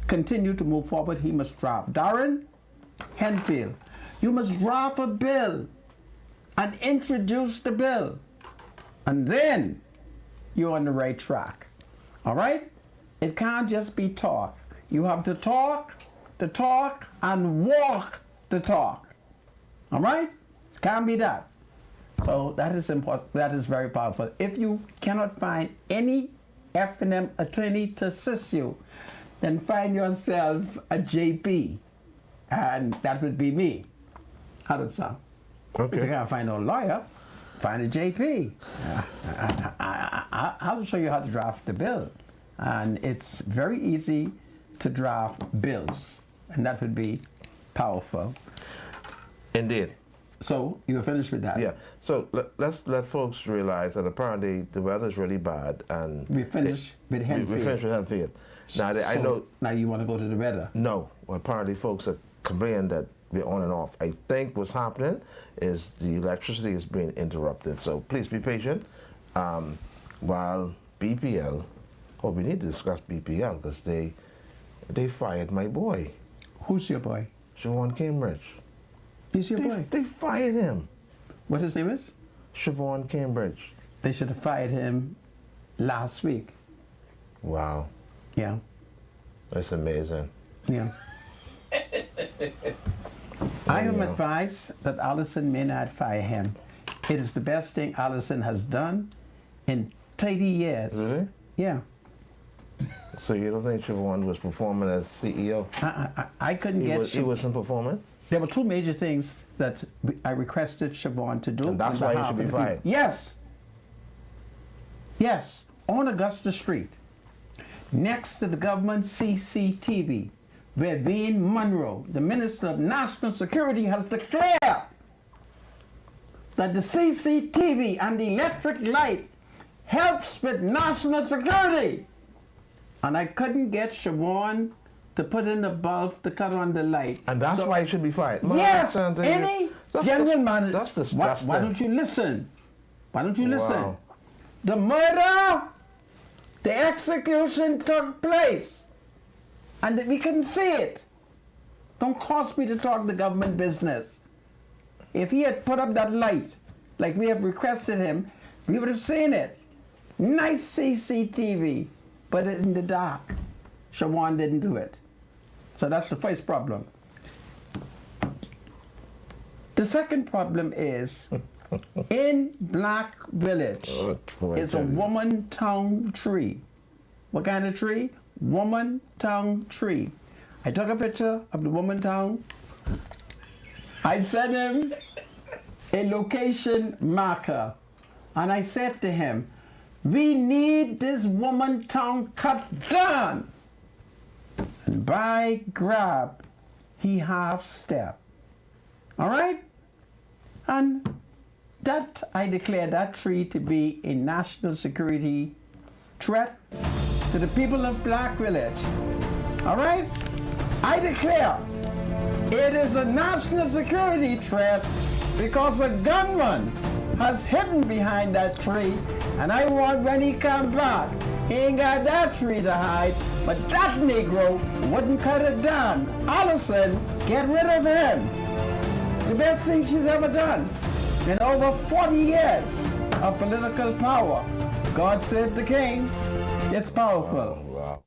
continue to move forward, he must draft. Darren Henfield, you must draft a bill and introduce the bill. And then you're on the right track. All right? It can't just be talk. You have to talk, and walk the talk. All right? It can't be that. So that is important. That is very powerful. If you cannot find any F&M attorney to assist you, then find yourself a JP, and that would be me. How does it sound? Okay. If you can't find no lawyer, find a JP. I'll show you how to draft the bill, and it's very easy to draft bills, and that would be powerful. Indeed. So you're finished with that? Yeah. So let's let folks realize that apparently the weather is really bad, and we finished with Henfield. We finished with Henfield. Now I know. Now you want to go to the weather? No. Well, apparently folks are complaining that we're on and off. I think what's happening is the electricity is being interrupted. So please be patient. While BPL, we need to discuss BPL because they fired my boy. Who's your boy? Siobhan Cambridge. He's your boy? They fired him. What his name is? Siobhan Cambridge. They should have fired him last week. Wow. Yeah. That's amazing. Yeah. I am advised that Allison may not fire him. It is the best thing Allison has done in 30 years. Really? Yeah. So you don't think Siobhan was performing as CEO? I couldn't get... He wasn't performing? There were two major things that I requested Siobhan to do. And that's why he should be fired? Yes. Yes. On Augusta Street, next to the government CCTV, where Vane Monroe, the Minister of National Security, has declared that the CCTV and the electric light helps with national security. And I couldn't get Siobhan to put in the bulb to cut on the light. And that's why he should be fired? Yes, any gentleman. That's disgusting. Why don't you listen? Why don't you listen? The murder, the execution took place, and we couldn't see it. Don't cost me to talk the government business. If he had put up that light, like we have requested him, we would have seen it. Nice CCTV, but in the dark. Siobhan didn't do it. So that's the first problem. The second problem is, in Black Village is a woman tongue tree. What kind of tree? Woman tongue tree. I took a picture of the woman tongue. I sent him a location marker, and I said to him, we need this woman tongue cut down. And by grab, he half stepped. All right? And that, I declare that tree to be a national security threat to the people of Black Village. All right? I declare it is a national security threat because a gunman has hidden behind that tree, and I want when he comes back, he ain't got that tree to hide, but that Negro wouldn't cut it down. Allison, get rid of him. The best thing she's ever done in over 40 years of political power. God save the king. It's powerful. Wow.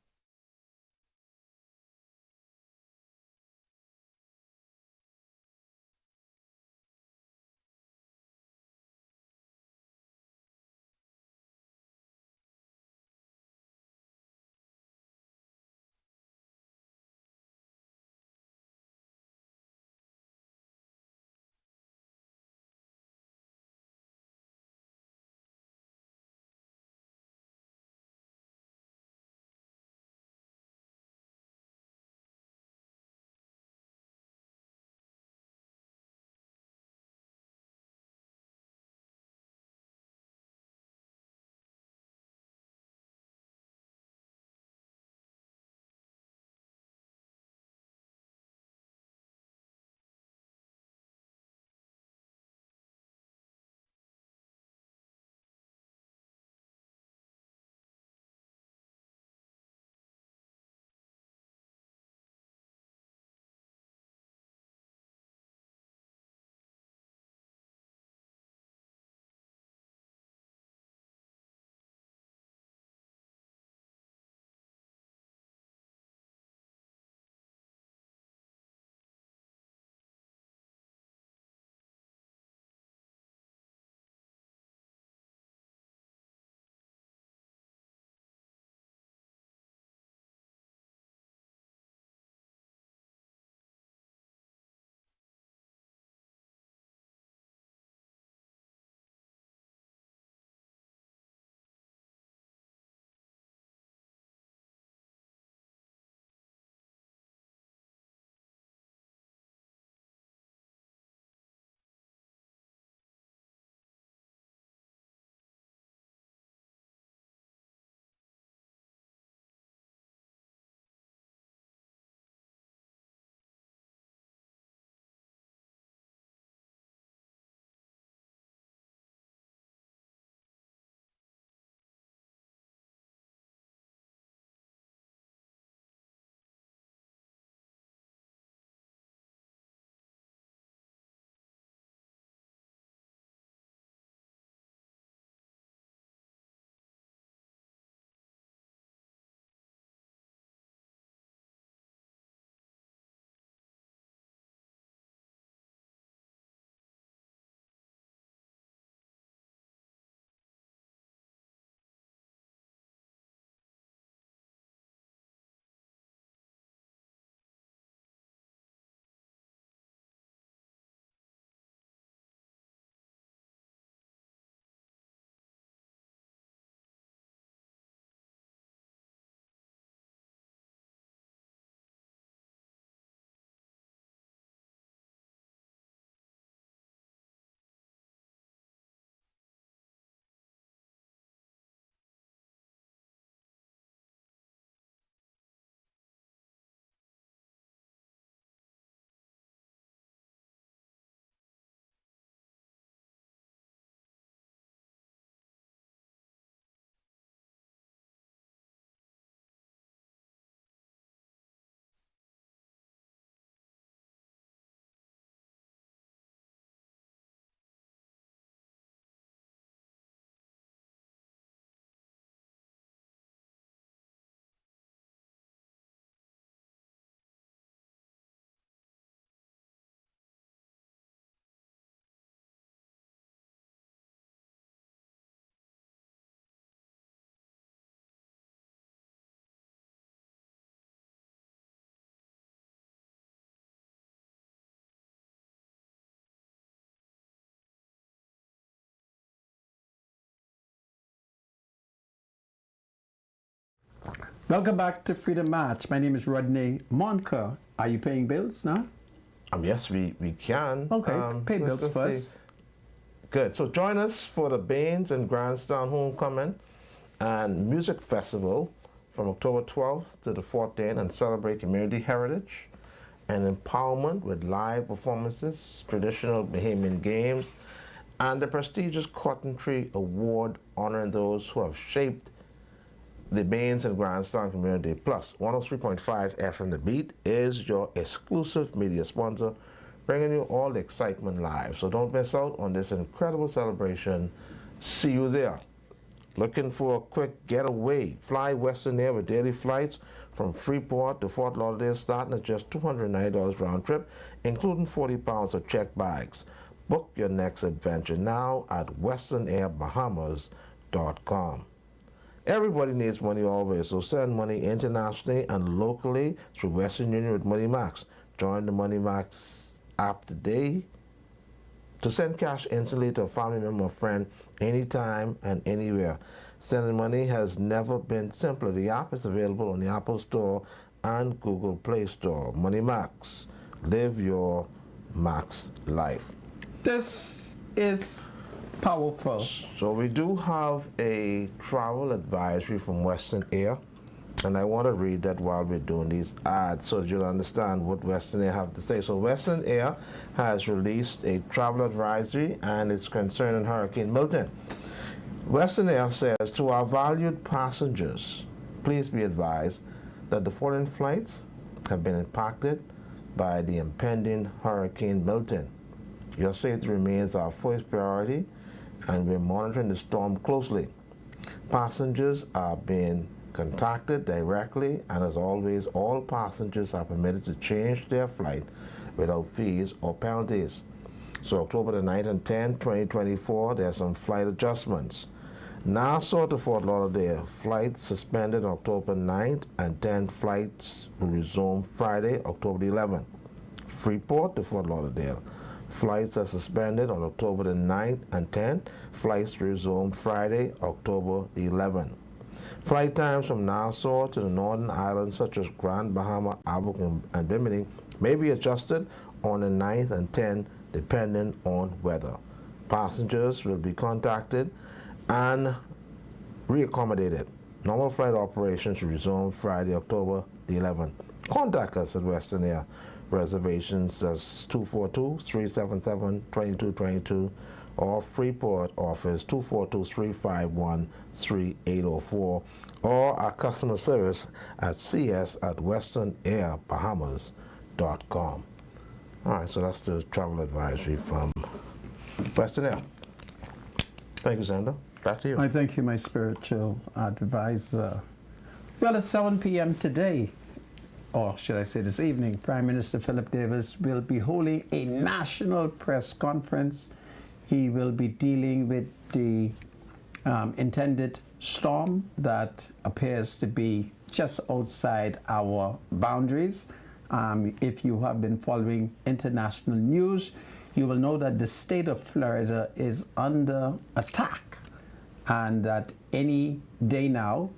Welcome back to Freedom March. My name is Rodney Monker. Are you paying bills now? Yes, we can. Okay, pay bills let's first. see. Good. So join us for the Baines and Grandstand Homecoming and Music Festival from October 12th to the 14th and celebrate community heritage and empowerment with live performances, traditional Bahamian games, and the prestigious Cotton Tree Award honoring those who have shaped the Baines and Grandstand community. Plus, 103.5 FM The Beat is your exclusive media sponsor, bringing you all the excitement live. So don't miss out on this incredible celebration. See you there. Looking for a quick getaway? Fly Western Air with daily flights from Freeport to Fort Lauderdale starting at just $290 round trip, including 40 pounds of checked bags. Book your next adventure now at westernAirBahamas.com. Everybody needs money always, so send money internationally and locally through Western Union with MoneyMax. Join the MoneyMax app today to send cash instantly to a family member or friend anytime and anywhere. Sending money has never been simpler. The app is available on the Apple Store and Google Play Store. MoneyMax. Live your max life. This is powerful. So we do have a travel advisory from Western Air, and I want to read that while we're doing these ads so that you'll understand what Western Air have to say. So Western Air has released a travel advisory, and it's concerning Hurricane Milton. Western Air says, to our valued passengers, please be advised that the following flights have been impacted by the impending Hurricane Milton. Your safety remains our first priority, and we're monitoring the storm closely. Passengers are being contacted directly, and as always, all passengers are permitted to change their flight without fees or penalties. So October the 9th and 10th, 2024, there are some flight adjustments. Nassau to Fort Lauderdale, flights suspended October 9th, and 10 flights will resume Friday, October 11th. Freeport to Fort Lauderdale, flights are suspended on October the 9th and 10th. Flights resume Friday, October the 11th. Flight times from Nassau to the northern islands such as Grand Bahama, Abu, and Bimini may be adjusted on the 9th and 10th depending on weather. Passengers will be contacted and reaccommodated. Normal flight operations resume Friday, October the 11th. Contact us at Western Air. Reservations as 242-377-2222 or Freeport office 242-351-3804 or our customer service at cs@westernAirBahamas.com. All right, so that's the travel advisory from Western Air. Thank you, Xander. Back to you. I thank you, my spiritual advisor. Well, it's 7 p.m. today, or should I say this evening. Prime Minister Philip Davis will be holding a national press conference. He will be dealing with the intended storm that appears to be just outside our boundaries. If you have been following international news, you will know that the state of Florida is under attack, and that any day now,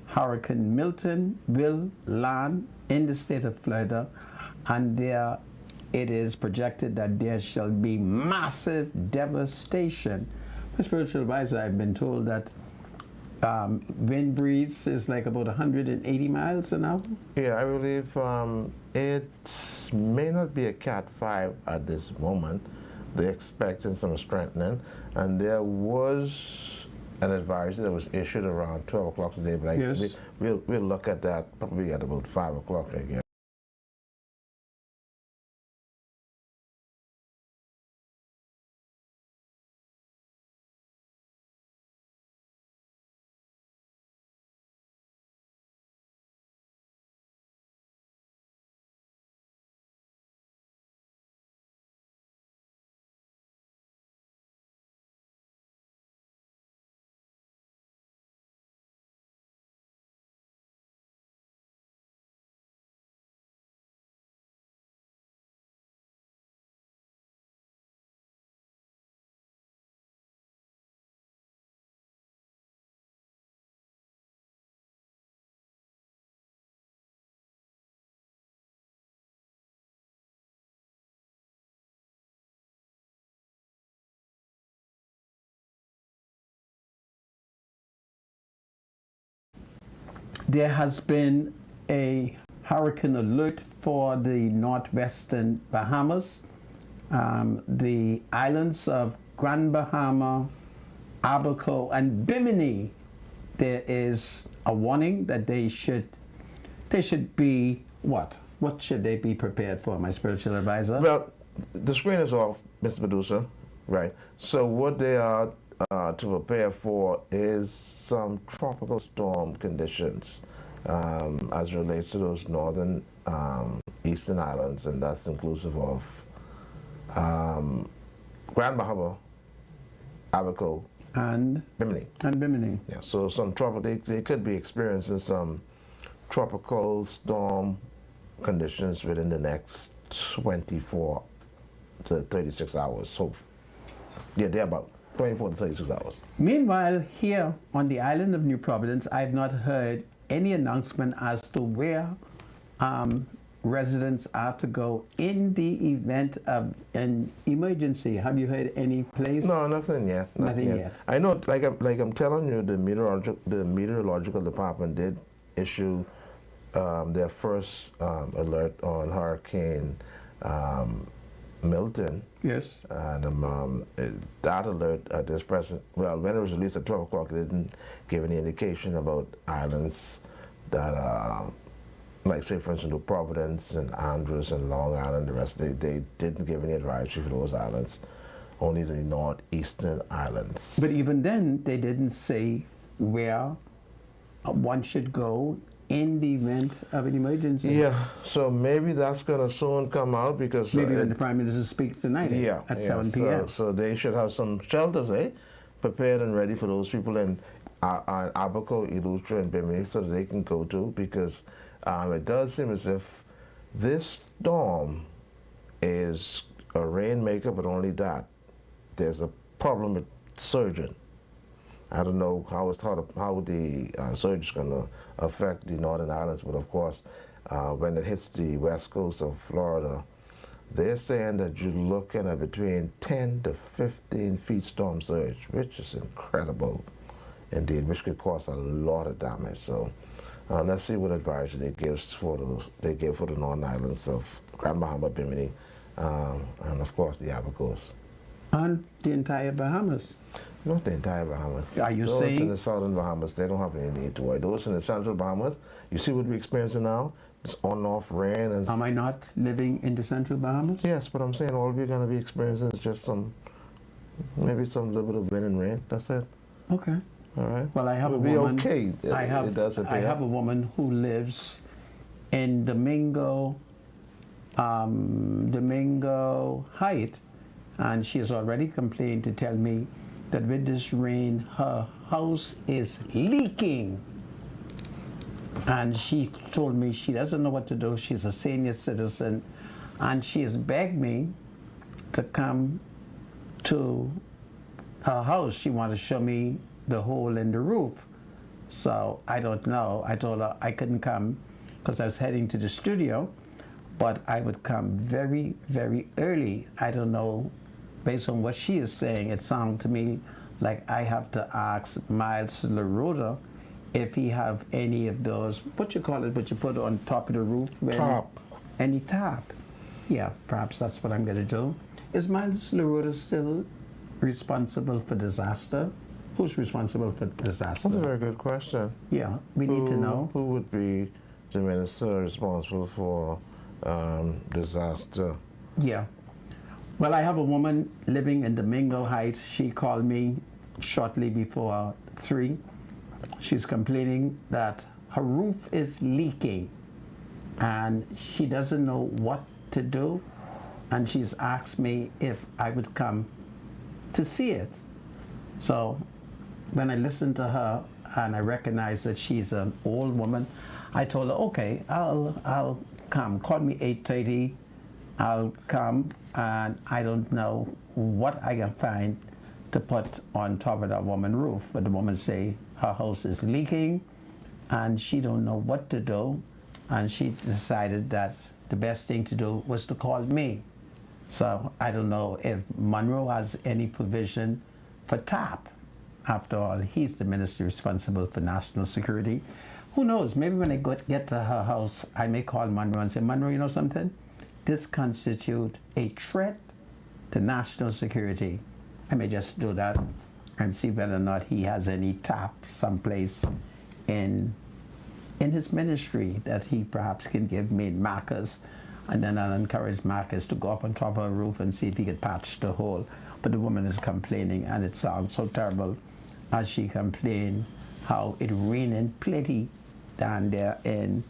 Hurricane Milton will land in the state of Florida, and there it is projected that there shall be massive devastation. My spiritual advisor, I've been told that wind breeze is like about 180 miles an hour. Yeah, I believe it may not be a Cat 5 at this moment. They're expecting some strengthening, and there was an advisory that was issued around 12 o'clock today, but Yes. we'll look at that probably at about 5 o'clock, I guess. there has been a hurricane alert for the northwestern Bahamas, the islands of Grand Bahama, Abaco, and Bimini. There is a warning that they should be what? What should they be prepared for, my spiritual advisor? Well, the screen is off, Mr. Medusa, right? So what they are to prepare for is some tropical storm conditions as it relates to those northern eastern islands, and that's inclusive of Grand Bahama, Abaco, and Bimini. Yeah, so some they could be experiencing some tropical storm conditions within the next 24 to 36 hours. So, yeah, they're about 24 to 36 hours. Meanwhile, here on the island of New Providence, I've not heard any announcement as to where residents are to go in the event of an emergency. Have you heard any place? No, nothing yet. Nothing yet. I know, like I'm telling you, the meteorological department did issue their first alert on Hurricane Milton. Yes. And that alert at this present, well, when it was released at 12 o'clock, it didn't give any indication about islands that like, say, for instance, New Providence and Andros and Long Island, the rest, they didn't give any advisory for those islands, only the northeastern islands. But even then, they didn't say where one should go in the event of an emergency. Yeah, so maybe that's going to soon come out because... Maybe when the Prime Minister speaks tonight at 7 p.m. So they should have some shelters, prepared and ready for those people in Abaco, Eleuthera, and Bimini so that they can go to, because it does seem as if this storm is a rainmaker, but only that. There's a problem with surging. I don't know how the surge is going to affect the northern islands, but of course, when it hits the west coast of Florida, they're saying that you're looking at between 10 to 15 feet storm surge, which is incredible indeed, which could cause a lot of damage. So let's see what advisory they give for the northern islands of Grand Bahama, Bimini, and of course the Abacos. And the entire Bahamas. Not the entire Bahamas. Are you Those saying? in the southern Bahamas, they don't have any need to worry. Those in the central Bahamas, you see what we're experiencing now? It's on and off rain. And Am I not living in the central Bahamas? yes, but I'm saying all we're going to be experiencing is just maybe some little bit of wind and rain. That's it. Okay. All right. Well, I have It'll a woman. be okay. It does appear. I have a woman who lives in Domingo Height, and she has already complained to tell me that with this rain, her house is leaking. And she told me she doesn't know what to do. She's a senior citizen, and she has begged me to come to her house. She wanted to show me the hole in the roof. So I don't know. I told her I couldn't come because I was heading to the studio, but I would come very, very early. I don't know. Based on what she is saying, it sounds to me like I have to ask Miles LaRota if he have any of those, what you call it, what you put on top of the roof? Top. Any top. Yeah, perhaps that's what I'm going to do. Is Miles LaRota still responsible for disaster? Who's responsible for disaster? That's a very good question. Yeah, we need to know. Who would be the minister responsible for disaster? Yeah. Well, I have a woman living in Domingo Heights. She called me shortly before 3. She's complaining that her roof is leaking and she doesn't know what to do. And she's asked me if I would come to see it. So when I listened to her and I recognized that she's an old woman, I told her, okay, I'll come. Call me 8:30. I'll come, and I don't know what I can find to put on top of that woman's roof. But the woman say her house is leaking, and she don't know what to do, and she decided that the best thing to do was to call me. So I don't know if Monroe has any provision for TAP. After all, he's the minister responsible for national security. Who knows? Maybe when I get to her house, I may call Monroe and say, Monroe, you know something? This constitutes a threat to national security. I may just do that and see whether or not he has any tap someplace in his ministry that he perhaps can give me Marcus, and then I'll encourage Marcus to go up on top of a roof and see if he can patch the hole. But the woman is complaining, and it sounds so terrible as she complained how it raining plenty down there in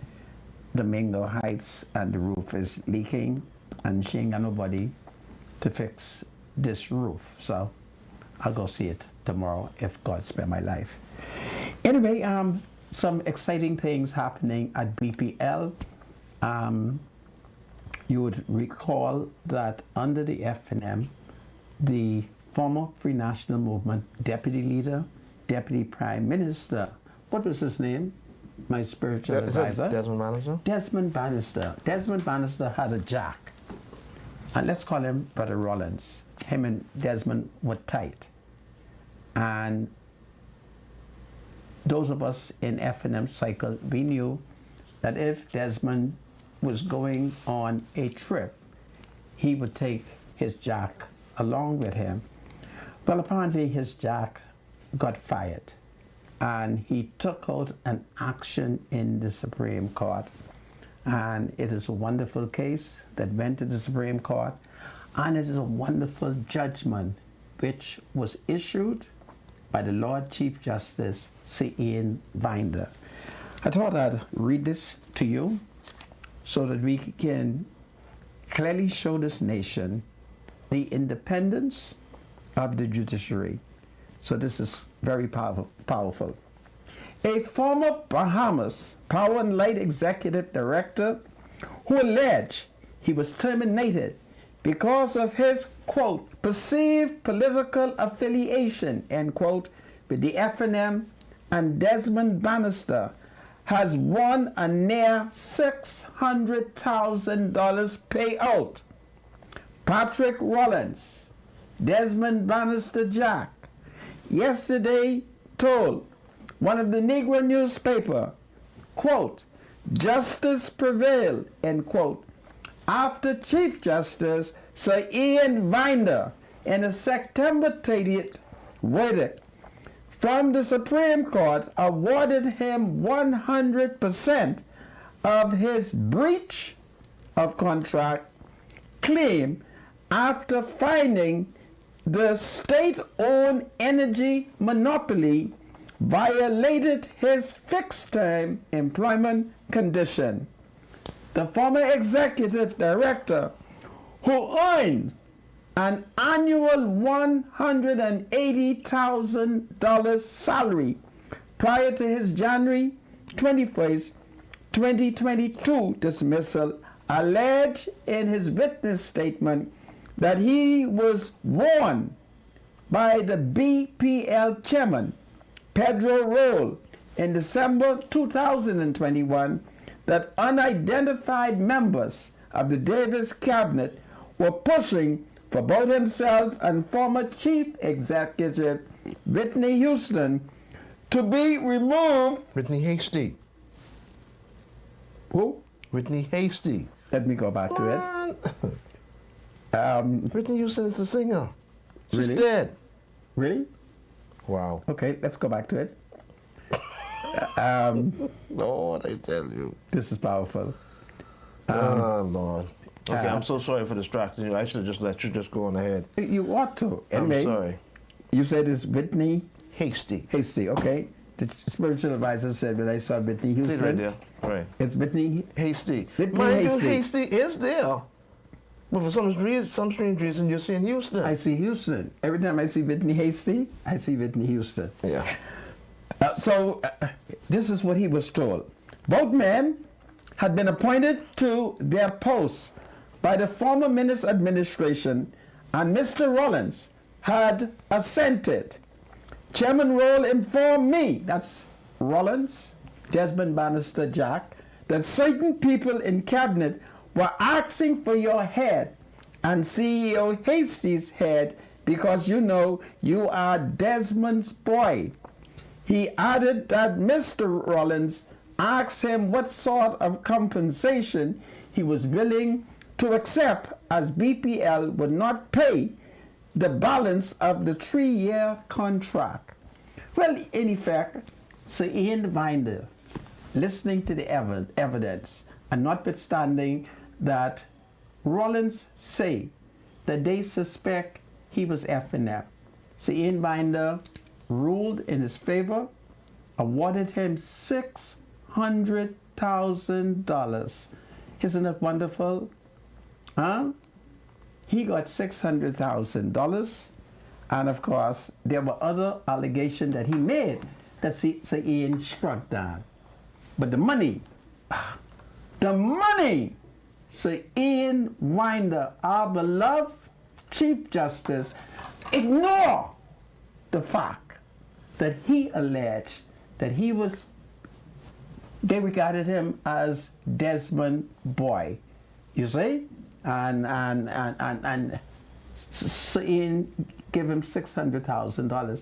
Domingo Heights and the roof is leaking, and she ain't got nobody to fix this roof. So I'll go see it tomorrow if God spare my life. Anyway, some exciting things happening at BPL. You would recall that under the FNM, the former Free National Movement deputy leader, deputy prime minister, what was his name? My spiritual advisor. Desmond Bannister? Desmond Bannister. Desmond Bannister had a jack. And let's call him Brother Rollins. Him and Desmond were tight. And those of us in FNM cycle, we knew that if Desmond was going on a trip, he would take his jack along with him. Well, apparently his jack got fired, and he took out an action in the Supreme Court. And it is a wonderful case that went to the Supreme Court, and it is a wonderful judgment which was issued by the Lord Chief Justice Sir Ian Vinder. I thought I'd read this to you so that we can clearly show this nation the independence of the judiciary. So this is very powerful. A former Bahamas Power and Light Executive Director who alleged he was terminated because of his, quote, perceived political affiliation, end quote, with the FNM and Desmond Bannister has won a near $600,000 payout. Patrick Rollins, Desmond Bannister Jack, yesterday told one of the Negro newspaper, quote, justice prevailed, end quote, after Chief Justice Sir Ian Vinder in a September 30th verdict from the Supreme Court awarded him 100% of his breach of contract claim after finding the state-owned energy monopoly violated his fixed-term employment condition. The former executive director, who earned an annual $180,000 salary prior to his January 21st, 2022 dismissal, alleged in his witness statement that he was warned by the BPL chairman, Pedro Roll, in December 2021 that unidentified members of the Davis cabinet were pushing for both himself and former chief executive Whitney Houston to be removed. Whitney Hasty. Who? Whitney Hasty. Let me go back to it. Whitney Houston is the singer. She's Really? dead. Really? Wow. Okay, let's go back to it. Lord, I tell you. This is powerful. Lord. Okay, I'm so sorry for distracting you. I should have just let you just go on ahead. You ought to. I'm Anyway, sorry. You said it's Whitney Hasty. Hasty, okay? The spiritual advisor said that I saw Whitney See Houston. right there. Right. It's Whitney. Hasty. Whitney Mind you, Hasty. Hasty is there. But for some strange reason, you're seeing Houston. I see Houston. Every time I see Whitney Hasty, I see Whitney Houston. Yeah. This is what he was told. Both men had been appointed to their posts by the former minister's administration, and Mr. Rollins had assented. Chairman Roll informed me, that's Rollins, Desmond Bannister Jack, that certain people in cabinet were asking for your head and CEO Hasty's head because you know you are Desmond's boy. He added that Mr. Rollins asked him what sort of compensation he was willing to accept, as BPL would not pay the balance of the 3-year contract. Well, in effect, Sir Ian Binder, listening to the evidence, and notwithstanding that Rollins say that they suspect he was F&F, Sir Ian Binder ruled in his favor, awarded him $600,000. Isn't it wonderful? Huh? He got $600,000. And of course, there were other allegations that he made that Sir Ian struck down. But the money, Sir Ian Winder, our beloved Chief Justice, ignore the fact that he alleged that they regarded him as Desmond Boy, you see? And Sir Ian gave him $600,000.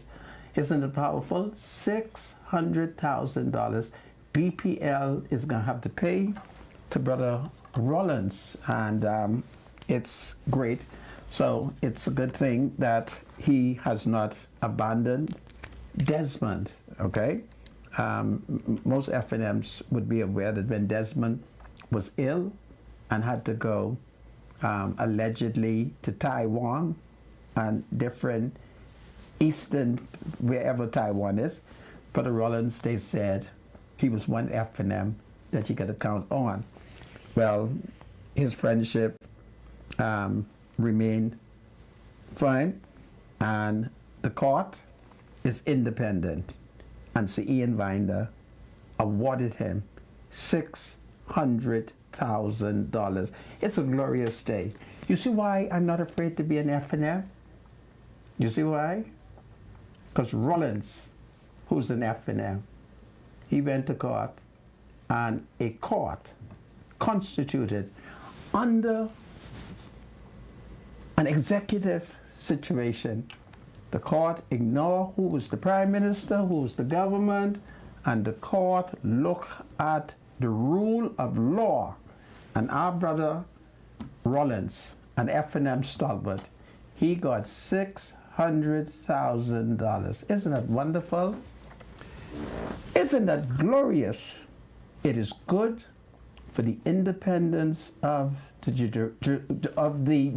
Isn't it powerful? $600,000 BPL is going to have to pay to Brother Rollins, and it's great. So it's a good thing that he has not abandoned Desmond, okay? Most F&Ms would be aware that when Desmond was ill and had to go allegedly to Taiwan and different eastern, wherever Taiwan is, Brother Rollins, they said he was one F&M that you got to count on. Well, his friendship remained fine, and the court is independent, and Sir Ian Binder awarded him $600,000. It's a glorious day. You see why I'm not afraid to be an F&M? You see why? Because Rollins, who's an F&M, he went to court, and a court constituted under an executive situation. The court ignored who was the prime minister, who was the government, and the court looked at the rule of law. And our brother Rollins, an F&M stalwart, he got $600,000. Isn't that wonderful? Isn't that glorious? It is good for the independence of the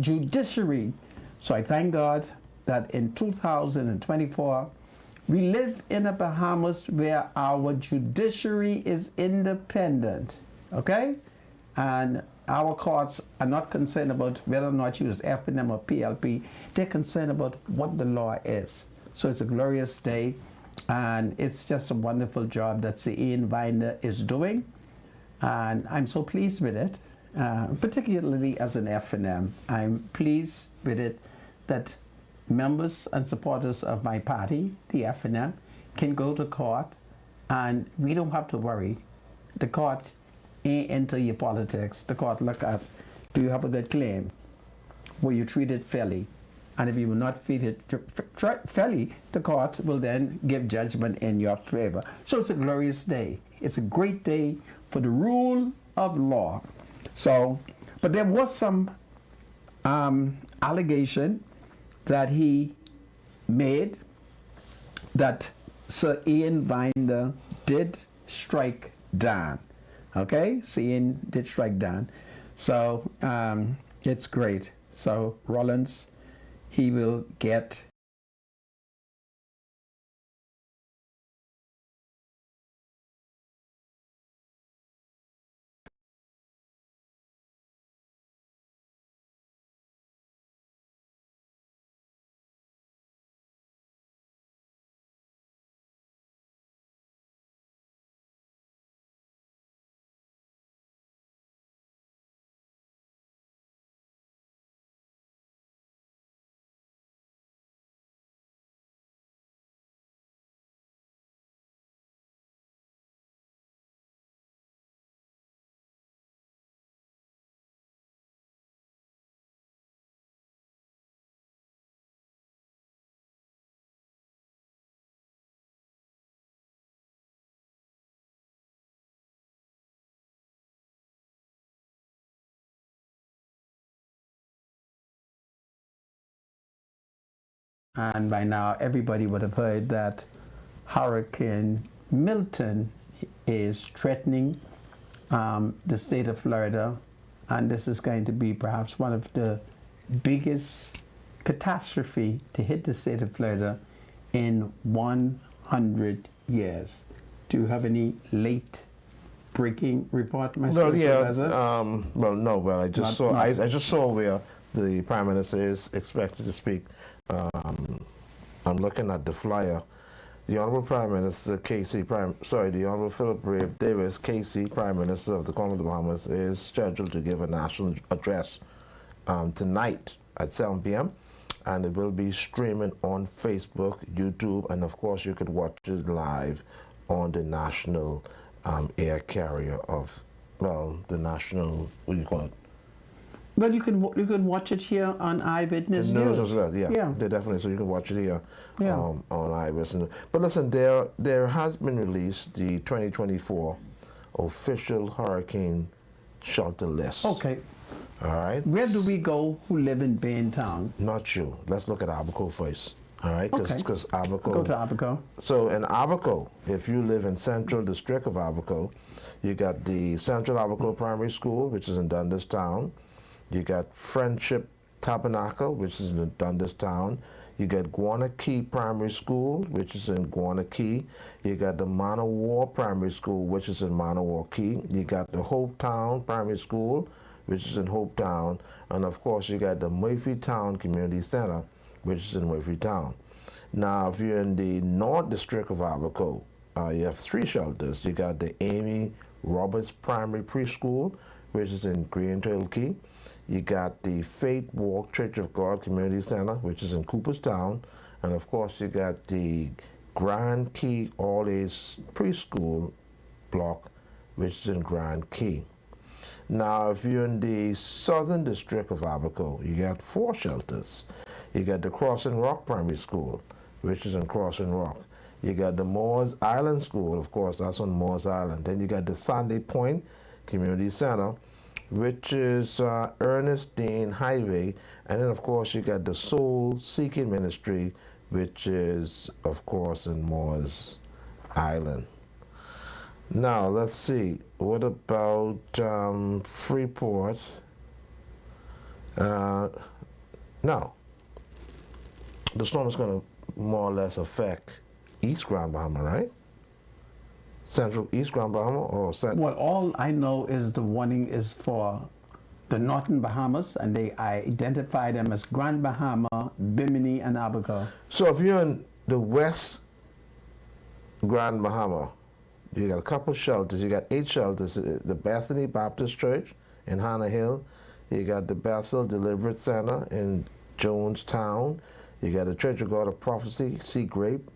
judiciary. So I thank God that in 2024, we live in a Bahamas where our judiciary is independent, okay? And our courts are not concerned about whether or not you use F&M or PLP. They're concerned about what the law is. So it's a glorious day, and it's just a wonderful job that Sir Ian Binder is doing. And I'm so pleased with it, particularly as an F&M. I'm pleased with it that members and supporters of my party, the F&M, can go to court, and we don't have to worry. The court ain't into your politics. The court look at, do you have a good claim? Were you treated fairly? And if you were not treated fairly, the court will then give judgment in your favor. So it's a glorious day. It's a great day for the rule of law. So, but there was some allegation that he made that Sir Ian Binder did strike down. Okay, Sir Ian did strike down. So it's great. So Rollins, he will get and by now everybody would have heard that Hurricane Milton is threatening the state of Florida, and this is going to be perhaps one of the biggest catastrophe to hit the state of Florida in 100 years. Do you have any late breaking report, Mr. Well, yeah. Supervisor? Well, no. Well, I just saw. I just saw where the Prime Minister is expected to speak. I'm looking at the flyer. The Honorable Prime Minister the Honorable Philip Brave Davis, KC, Prime Minister of the Commonwealth of the Bahamas, is scheduled to give a national address tonight at 7 p.m. and it will be streaming on Facebook, YouTube, and of course you could watch it live on the national air carrier of, well, the national, what do you call it? Well, you could watch it here on Eyewitness News News. as well, yeah. They definitely, so you can watch it here on Eyewitness. But listen, there has been released the 2024 official hurricane shelter list. Okay. All right. Where do we go who live in Baintown? Not you. Let's look at Abaco first. All right, because Abaco. Go to Abaco. So in Abaco, if you live in Central District of Abaco, you got the Central Abaco Primary School, which is in Dundas Town. You got Friendship Tabernacle, which is in Dundas Town. You got Guana Key Primary School, which is in Guana Key. You got the Manawar Primary School, which is in Manawar Key. You got the Hope Town Primary School, which is in Hope Town. And of course, you got the Murphytown Community Center, which is in Murphytown. Now, if you're in the North District of Abaco, you have 3 shelters. You got the Amy Roberts Primary Preschool, which is in Green Trail Key. You got the Faith Walk Church of God Community Center, which is in Cooperstown. And of course, you got the Grand Key All Age Preschool block, which is in Grand Key. Now, if you're in the Southern District of Abaco, you got 4 shelters. You got the Crossing Rock Primary School, which is in Crossing Rock. You got the Moores Island School, of course, that's on Moores Island. Then you got the Sandy Point Community Center, which is Ernest Dean Highway. And then, of course, you got the Soul Seeking Ministry, which is, of course, in Moores Island. Now, let's see. What about Freeport? No. The storm is going to more or less affect East Grand Bahama, right? Central East Grand Bahama or Central? Well, all I know is the warning is for the Northern Bahamas, and they identify them as Grand Bahama, Bimini, and Abaco. So if you're in the West Grand Bahama, you got a couple shelters. You got 8 shelters. The Bethany Baptist Church in Hannah Hill. You got the Bethel Deliverance Center in Jonestown. You got the Church of God of Prophecy, Sea Grape.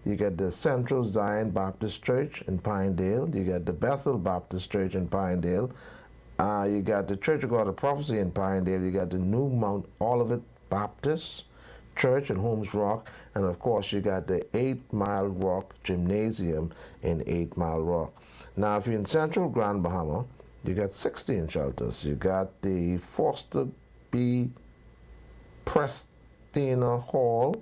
You got the Central Zion Baptist Church in Pinedale. You got the Bethel Baptist Church in Pinedale. You got the Church of God of Prophecy in Pinedale. You got the New Mount Olivet Baptist Church in Holmes Rock. And of course, you got the 8 Mile Rock Gymnasium in 8 Mile Rock. Now, if you're in Central Grand Bahama, you got 16 shelters. You got the Foster B. Prestina Hall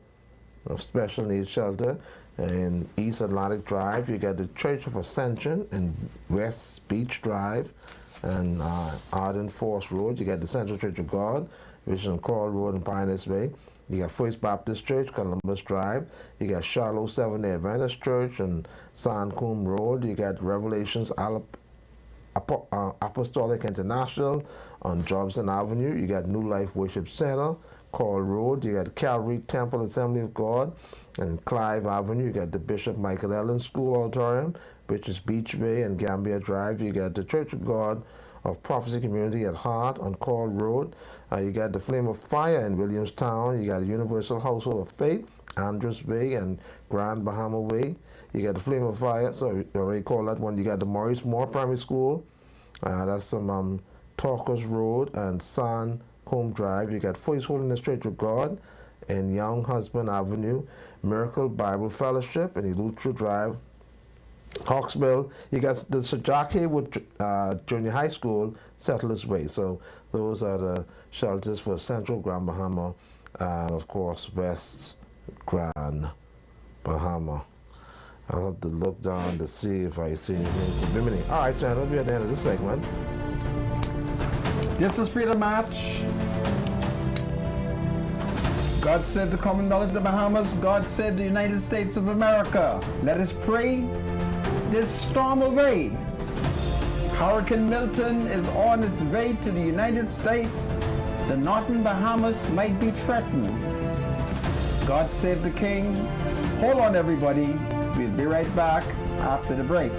of Special Needs Shelter in East Atlantic Drive. You got the Church of Ascension in West Beach Drive and Arden Force Road. You got the Central Church of God, which is on Coral Road and Pioneers Bay. You got First Baptist Church, Columbus Drive. You got Shiloh Seventh-day Adventist Church on Sancombe Road. You got Revelations Apostolic International on Jobson Avenue. You got New Life Worship Center, Coral Road. You got Calvary Temple Assembly of God and Clive Avenue. You got the Bishop Michael Ellen School Auditorium, which is Beach Bay and Gambia Drive. You got the Church of God of Prophecy Community at Hart on Coral Road. You got the Flame of Fire in Williamstown. You got the Universal Household of Faith, Andrews Bay and Grand Bahama Way. You got the Flame of Fire, sorry, I already called that one. You got the Maurice Moore Primary School. That's some Talkers Road and Sancombe Drive. You got First Holiness Church of God in Young Husband Avenue, Miracle Bible Fellowship in Eleuthera Drive, Hawksbill. You got the Sajake Wood Junior High School, Settlers Way. So those are the shelters for Central Grand Bahama, and of course West Grand Bahama. I'll have to look down to see if I see anything from Bimini. All right, so that'll be at the end of this segment. This is Freedom March. God saved the Commonwealth of the Bahamas. God saved the United States of America. Let us pray this storm away. Hurricane Milton is on its way to the United States. The northern Bahamas might be threatened. God save the King. Hold on, everybody. We'll be right back after the break.